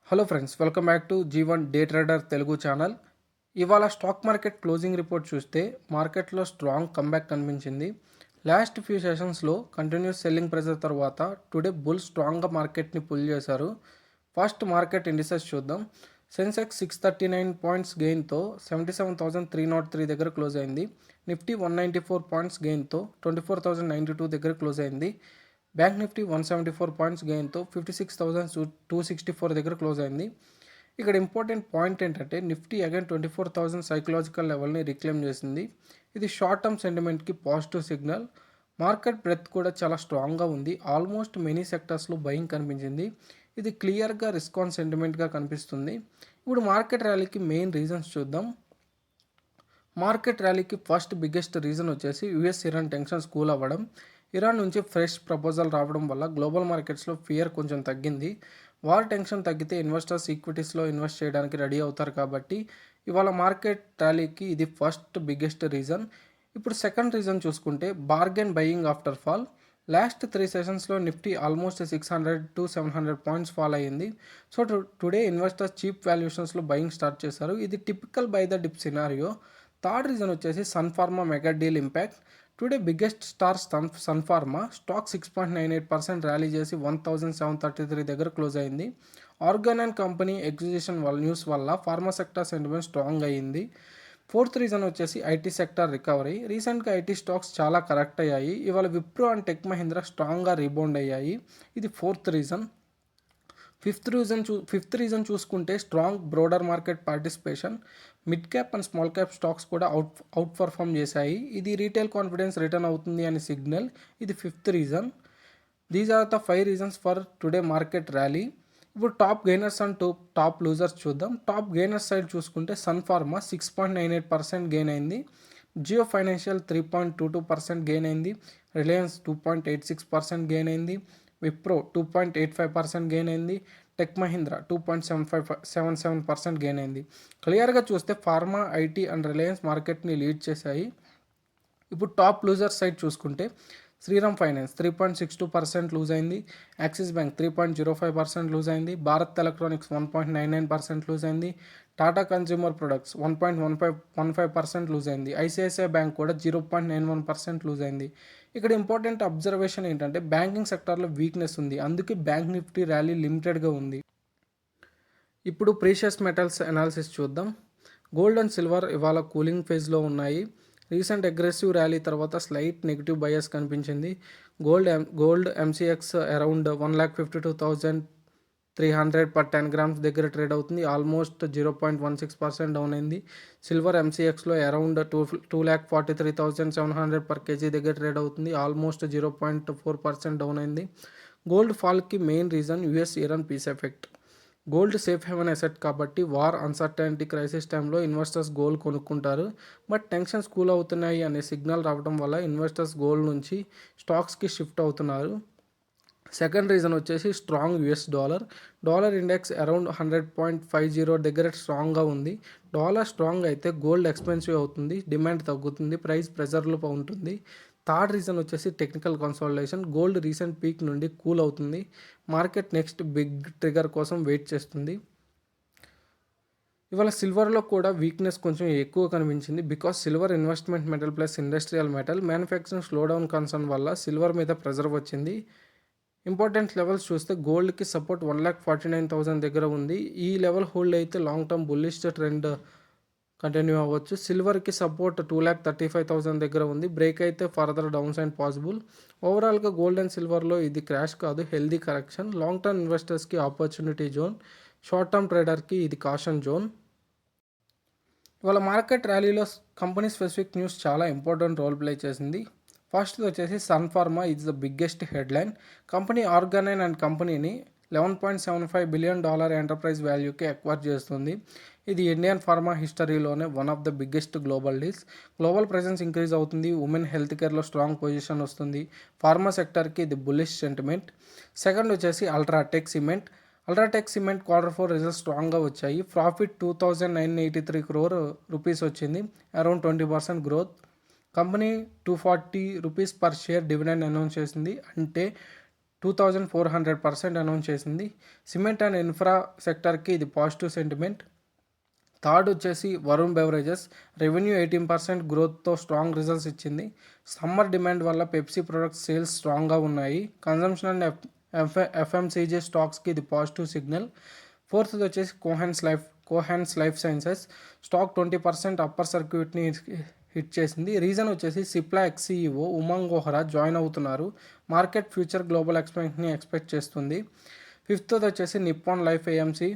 Hello friends, welcome back to G1 day trader Telugu channel. ఇవాళ stock market closing report చూస్తే మార్కెట్లో strong comeback కనిపించింది. Last few సెషన్స్లో continuous selling pressure తర్వాత today bull స్ట్రాంగ్గా మార్కెట్ని పుల్ చేశారు. ఫస్ట్ మార్కెట్ ఇండిసెస్ చూద్దాం. సెన్సెక్స్ 639 పాయింట్స్ గెయిన్తో 77,303 దగ్గర క్లోజ్ అయింది. నిఫ్టీ 194 పాయింట్స్ గెయిన్తో 24,092 దగ్గర క్లోజ్ అయింది. బ్యాంక్ నిఫ్టీ 174 పాయింట్స్ గెయిన్తో 56,264 దగ్గర క్లోజ్ అయింది. ఇక్కడ ఇంపార్టెంట్ పాయింట్ ఏంటంటే నిఫ్టీ అగైన్ 24,000 సైకలాజికల్ లెవెల్ని రిక్లెయిమ్ చేసింది. ఇది షార్ట్ టర్మ్ సెంటిమెంట్కి పాజిటివ్ సిగ్నల్. మార్కెట్ బ్రెత్ కూడా చాలా స్ట్రాంగ్గా ఉంది. ఆల్మోస్ట్ మెనీ సెక్టర్స్లో బయింగ్ కనిపించింది. ఇది క్లియర్గా రిస్క్ ఆన్ సెంటిమెంట్గా కనిపిస్తుంది. ఇప్పుడు మార్కెట్ ర్యాలీకి మెయిన్ రీజన్స్ చూద్దాం. మార్కెట్ ర్యాలీకి ఫస్ట్ బిగ్గెస్ట్ రీజన్ వచ్చేసి యుఎస్ ఇరాన్ టెన్షన్స్ కూల్ అవ్వడం. ఇరాన్ నుంచి ఫ్రెష్ ప్రపోజల్ రావడం వల్ల గ్లోబల్ మార్కెట్స్లో ఫియర్ కొంచెం తగ్గింది. వార్ టెన్షన్ తగ్గితే ఇన్వెస్టర్స్ ఈక్విటీస్లో ఇన్వెస్ట్ చేయడానికి రెడీ అవుతారు కాబట్టి ఇవాళ మార్కెట్ ర్యాలీకి ఇది ఫస్ట్ బిగ్గెస్ట్ రీజన్. ఇప్పుడు సెకండ్ రీజన్ చూసుకుంటే bargain buying after fall. Last 3 సెషన్స్లో Nifty almost 600 to 700 points fall అయ్యింది. So today investors cheap వాల్యుయేషన్స్లో buying start చేశారు. ఇది typical buy the dip scenario. Third reason వచ్చేసి Sun Pharma mega deal impact. Today biggest star Sun Pharma stock 6.98% rally చేసి 1,733 దగ్గర close అయింది. Organon and company exhibition news వల్ల pharma sector sentiment strong అయ్యింది. Fourth reason వచ్చేసి IT sector recovery. రీసెంట్గా ఐటీ స్టాక్స్ చాలా correct అయ్యాయి. ఇవాళ విప్రో అండ్ టెక్ మహీంద్రా స్ట్రాంగ్గా రీబౌండ్ అయ్యాయి. ఇది ఫోర్త్ రీజన్. ఫిఫ్త్ రీజన్ చూసుకుంటే strong broader market participation. Mid cap and small cap stocks కూడా అవుట్ పర్ఫామ్ చేశాయి. ఇది రీటైల్ కాన్ఫిడెన్స్ రిటర్న్ అవుతుంది అనే సిగ్నల్. ఇది fifth reason. These are the 5 reasons for today market rally. ఇప్పుడు top gainers and top losers చూద్దాం. Top gainers side చూసుకుంటే Sun Pharma 6.98% gain అయింది. జియో ఫైనాన్షియల్ 3.22% గెయిన్ అయింది. రిలయన్స్ 2.86% గెయిన్ అయింది. విప్రో 2.85% గెయిన్ అయింది. టెక్ మహీంద్రా 2.77% గెయిన్ అయింది. క్లియర్గా చూస్తే ఫార్మా, ఐటీ అండ్ రిలయన్స్ మార్కెట్ని లీడ్ చేశాయి. ఇప్పుడు టాప్ లూజర్ సైడ్ చూసుకుంటే శ్రీరామ్ ఫైనాన్స్ 3.62% లూజ్ అయింది. యాక్సిస్ బ్యాంక్ 3.05% లూజ్ అయింది. భారత్ ఎలక్ట్రానిక్స్ 1.99% లూజ్ అయింది. టాటా కన్జ్యూమర్ ప్రొడక్ట్స్ 1.15% లూజ్ అయింది. ఐసిఐసిఐ బ్యాంక్ కూడా 0.91% లూజ్ అయింది. ఇక్కడ ఇంపార్టెంట్ అబ్జర్వేషన్ ఏంటంటే బ్యాంకింగ్ సెక్టార్లో వీక్నెస్ ఉంది. అందుకే బ్యాంక్ నిఫ్టీ ర్యాలీ లిమిటెడ్గా ఉంది. ఇప్పుడు ప్రీషియస్ మెటల్స్ అనాలిసిస్ చూద్దాం. గోల్డ్ అండ్ సిల్వర్ ఇవాళ కూలింగ్ ఫేజ్లో ఉన్నాయి. రీసెంట్ అగ్రెసివ్ ర్యాలీ తర్వాత స్లైట్ నెగిటివ్ బయాస్ కనిపించింది. Gold MCX around 1,52,300 per 10 grams దగ్గర ట్రేడ్ అవుతుంది. ఆల్మోస్ట్ 0.16% డౌన్ అయింది. సిల్వర్ ఎంసీఎక్స్లో అరౌండ్ 2,43,700 per kg దగ్గర ట్రేడ్ అవుతుంది. ఆల్మోస్ట్ 0.4% డౌన్ అయింది. గోల్డ్ ఫాల్కి main reason US Iran peace effect. Gold safe haven asset కాబట్టి వార్ అన్సర్టనిటీ క్రైసిస్ టైంలో ఇన్వెస్టర్స్ గోల్డ్ కొనుక్కుంటారు. బట్ టెన్షన్స్ కూల్ అవుతున్నాయి అనే సిగ్నల్ రావడం వల్ల ఇన్వెస్టర్స్ గోల్డ్ నుంచి స్టాక్స్కి షిఫ్ట్ అవుతున్నారు. సెకండ్ రీజన్ వచ్చేసి strong US dollar index around 100.50 దగ్గర స్ట్రాంగ్గా ఉంది. డాలర్ స్ట్రాంగ్ అయితే గోల్డ్ ఎక్స్పెన్సివ్ అవుతుంది, డిమాండ్ తగ్గుతుంది, ప్రైస్ ప్రెజర్లో ఉంటుంది. థర్డ్ రీజన్ వచ్చేసి technical consolidation. Gold recent peak నుండి కూల్ అవుతుంది. మార్కెట్ నెక్స్ట్ బిగ్ ట్రిగర్ కోసం వెయిట్ చేస్తుంది. ఇవాళ సిల్వర్లో కూడా వీక్నెస్ కొంచెం ఎక్కువ కనిపించింది. Because silver investment metal plus industrial metal. Manufacturing slowdown concern వల్ల సిల్వర్ మీద ప్రెజర్ వచ్చింది. ఇంపార్టెంట్ లెవెల్స్ చూస్తే గోల్డ్కి సపోర్ట్ 1,49,000 దగ్గర ఉంది. ఈ లెవెల్ హోల్డ్ అయితే long term bullish trend continue అవ్వచ్చు. సిల్వర్కి సపోర్ట్ 2,35,000 దగ్గర ఉంది. బ్రేక్ అయితే ఫర్దర్ డౌన్ సైడ్ పాసిబుల్. ఓవరాల్గా గోల్డ్ అండ్ సిల్వర్లో ఇది క్రాష్ కాదు, హెల్దీ కరెక్షన్. లాంగ్ టర్మ్ ఇన్వెస్టర్స్కి ఆపర్చునిటీ జోన్, షార్ట్ టర్మ్ ట్రేడర్కి ఇది కాషన్ జోన్. ఇవాళ మార్కెట్ ర్యాలీలో కంపెనీ స్పెసిఫిక్ న్యూస్ చాలా ఇంపార్టెంట్ రోల్ ప్లే చేసింది. ఫస్ట్ వచ్చేసి Sun Pharma is the biggest headline. Company Organon and కంపెనీని $11.75 billion ఎంటర్ప్రైజ్ వాల్యూకి అక్వైర్ చేస్తుంది. ఇది ఇండియన్ ఫార్మా హిస్టరీలోనే one of the biggest global deals. Global presence increase అవుతుంది. ఉమెన్ హెల్త్ కేర్లో స్ట్రాంగ్ పొజిషన్ వస్తుంది. ఫార్మా సెక్టర్కి ఇది బుల్లిష్ సెంటిమెంట్. సెకండ్ వచ్చేసి UltraTech cement. UltraTech cement Q4 results స్ట్రాంగ్గా వచ్చాయి. ప్రాఫిట్ 2,983 crore రూపీస్ వచ్చింది, around 20% growth. Company 240 rupees per share dividend announce చేసింది. అంటే 2400% అనౌన్స్ చేసింది. సిమెంట్ అండ్ ఇన్ఫ్రా సెక్టర్కి ఇది పాజిటివ్ సెంటిమెంట్. థర్డ్ వచ్చేసి వరుణ్ బెవరేజెస్, రెవెన్యూ 18% గ్రోత్తో స్ట్రాంగ్ రిజల్ట్స్ ఇచ్చింది. సమ్మర్ డిమాండ్ వల్ల పెప్సీ ప్రొడక్ట్స్ సేల్స్ స్ట్రాంగ్గా ఉన్నాయి. కన్జంప్షన్ అండ్ ఎఫ్ఎంసీజీ స్టాక్స్కి ఇది పాజిటివ్ సిగ్నల్. ఫోర్త్ వచ్చేసి Cohance life sciences stock 20% upper సర్క్యూట్ని హిట్ చేసింది. రీజన్ వచ్చేసి సిప్లా ఎక్స్సీఈఓ ఉమంగ్ ఓహ్రా జాయిన్ అవుతున్నారు. మార్కెట్ ఫ్యూచర్ గ్లోబల్ ఎక్స్పాన్షన్ని ఎక్స్పెక్ట్ చేస్తుంది. ఫిఫ్త్ వచ్చేసి Nippon life AMC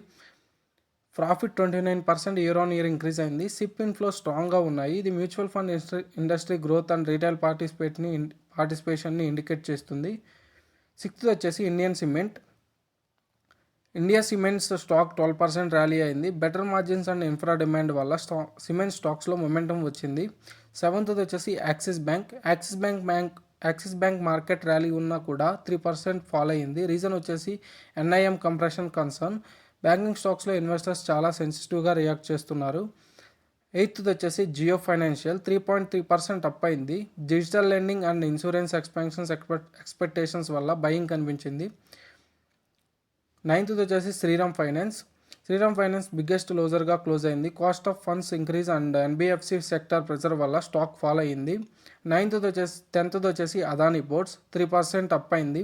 profit 29% year on year increase అయింది. సిప్ ఇన్ఫ్లో స్ట్రాంగ్గా ఉన్నాయి. ఇది mutual fund industry growth and retail పార్టిసిపేషన్ని ఇండికేట్ చేస్తుంది. సిక్స్త్ వచ్చేసి ఇండియా సిమెంట్స్ స్టాక్ 12% ర్యాలీ అయింది. Better margins and infra demand వల్ల సిమెంట్ స్టాక్స్లో మొమెంటం వచ్చింది. సెవెంత్ వచ్చేసి యాక్సిస్ బ్యాంక్ మార్కెట్ ర్యాలీ ఉన్నా కూడా 3% ఫాల్ అయ్యింది. రీజన్ వచ్చేసి ఎన్ఐఎం కంప్రెషన్ కన్సర్న్. బ్యాంకింగ్ స్టాక్స్లో ఇన్వెస్టర్స్ చాలా సెన్సిటివ్గా రియాక్ట్ చేస్తున్నారు. ఎయిత్ వచ్చేసి జియో ఫైనాన్షియల్ 3.3% అప్ అయింది. Digital lending and insurance expectations వల్ల బయింగ్ కనిపించింది. నైన్త్ వచ్చేసి శ్రీరామ్ ఫైనాన్స్ బిగ్గెస్ట్ లోజర్గా క్లోజ్ అయింది. Cost of funds increase and NBFC sector pressure వల్ల స్టాక్ ఫాల్ అయ్యింది. టెన్త్ వచ్చేసి అదానీ పోర్ట్స్ 3% అప్ అయింది.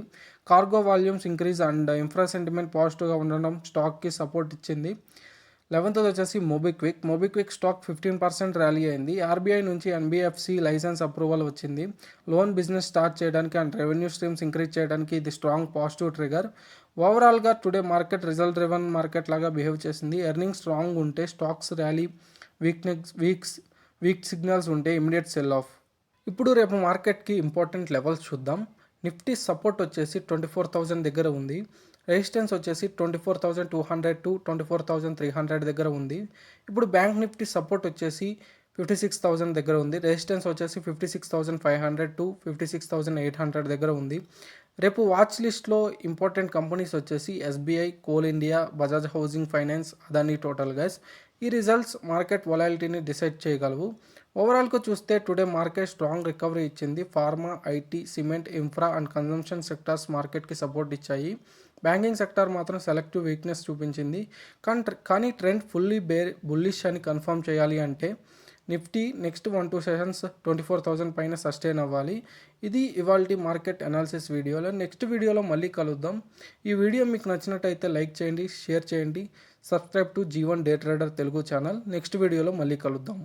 Cargo volumes increase and infra sentiment పాజిటివ్గా ఉండడం స్టాక్కి సపోర్ట్ ఇచ్చింది. 11th వచ్చేసి మోబిక్విక్ స్టాక్ 15% ర్యాలీ అయింది. ఆర్బీఐ నుంచి ఎన్బిఎఫ్సి లైసెన్స్ అప్రూవల్ వచ్చింది. లోన్ బిజినెస్ స్టార్ట్ చేయడానికి అండ్ రెవెన్యూ స్ట్రీమ్స్ ఇంక్రీజ్ చేయడానికి ఇది స్ట్రాంగ్ పాజిటివ్ ట్రిగర్. ఓవరాల్గా today market result driven market లాగా బిహేవ్ చేసింది. ఎర్నింగ్స్ స్ట్రాంగ్ ఉంటే స్టాక్స్ ర్యాలీ, వీక్ సిగ్నల్స్ ఉంటే ఇమీడియట్ సెల్ ఆఫ్. ఇప్పుడు రేపు మార్కెట్కి ఇంపార్టెంట్ లెవెల్స్ చూద్దాం. నిఫ్టీ సపోర్ట్ వచ్చేసి 24,000 దగ్గర ఉంది. రెసిస్టెన్స్ వచ్చేసి 24,200 to 24,300 దగ్గర ఉంది. ఇప్పుడు బ్యాంక్ నిఫ్టీ సపోర్ట్ వచ్చేసి 56,000 దగ్గర ఉంది. రెసిస్టెన్స్ వచ్చేసి 56,500 to 56,800 దగ్గర ఉంది. రేపు వాచ్ లిస్ట్లో ఇంపార్టెంట్ కంపెనీస్ వచ్చేసి SBI, coal India, Bajaj housing finance, Adani total gas. ఈ రిజల్ట్స్ మార్కెట్ వొలాటిలిటీని డిసైడ్ చేయగలవు. ఓవరాల్గా చూస్తే టుడే మార్కెట్ స్ట్రాంగ్ రికవరీ ఇచ్చింది. Pharma, IT, cement, infra and consumption sectors మార్కెట్కి సపోర్ట్ ఇచ్చాయి. బ్యాంకింగ్ సెక్టార్ మాత్రం సెలెక్టివ్ వీక్నెస్ చూపించింది. కానీ ట్రెండ్ ఫుల్లీ బుల్లిష్ అని కన్ఫర్మ్ చేయాలి అంటే నిఫ్టీ నెక్స్ట్ 1-2 సెషన్స్ 24,000 పైన సస్టైన్ అవ్వాలి. ఇది ఇవాల్టి మార్కెట్ అనాలిసిస్ వీడియోలో. నెక్స్ట్ వీడియోలో మళ్ళీ కలుద్దాం. ఈ వీడియో మీకు నచ్చినట్టయితే లైక్ చేయండి, షేర్ చేయండి. Subscribe to G1 day trader Telugu channel. Next వీడియోలో మళ్ళీ కలుద్దాం.